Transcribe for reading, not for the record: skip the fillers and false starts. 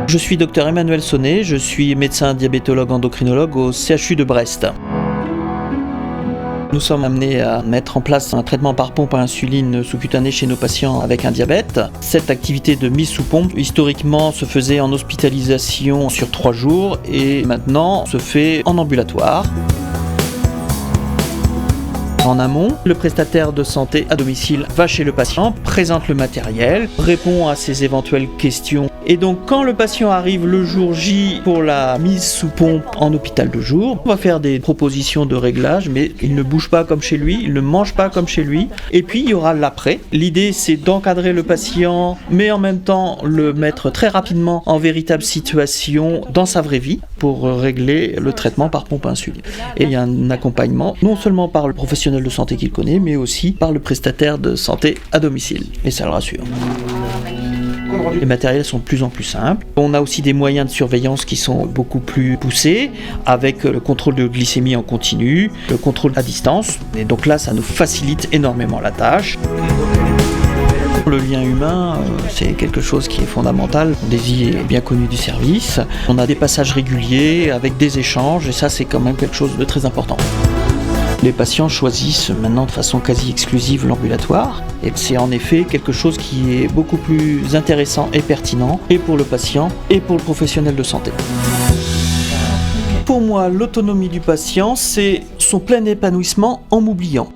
Je suis Dr Emmanuel Sonnet, je suis médecin diabétologue endocrinologue au CHU de Brest. Nous sommes amenés à mettre en place un traitement par pompe à insuline sous-cutanée chez nos patients avec un diabète. Cette activité de mise sous pompe, historiquement, se faisait en hospitalisation sur 3 jours et maintenant se fait en ambulatoire. En amont, le prestataire de santé à domicile va chez le patient, présente le matériel, répond à ses éventuelles questions. Et donc quand le patient arrive le jour J pour la mise sous pompe en hôpital de jour, on va faire des propositions de réglage, mais il ne bouge pas comme chez lui, il ne mange pas comme chez lui. Et puis il y aura l'après. L'idée c'est d'encadrer le patient, mais en même temps le mettre très rapidement en véritable situation dans sa vraie vie pour régler le traitement par pompe à insuline. Et il y a un accompagnement non seulement par le professionnel de santé qu'il connaît, mais aussi par le prestataire de santé à domicile. Et ça le rassure. Les matériels sont de plus en plus simples. On a aussi des moyens de surveillance qui sont beaucoup plus poussés, avec le contrôle de glycémie en continu, le contrôle à distance. Et donc là, ça nous facilite énormément la tâche. Le lien humain, c'est quelque chose qui est fondamental. Daisy est bien connue du service. On a des passages réguliers avec des échanges, et ça, c'est quand même quelque chose de très important. Les patients choisissent maintenant de façon quasi exclusive l'ambulatoire et c'est en effet quelque chose qui est beaucoup plus intéressant et pertinent et pour le patient et pour le professionnel de santé. Pour moi, l'autonomie du patient, c'est son plein épanouissement en m'oubliant.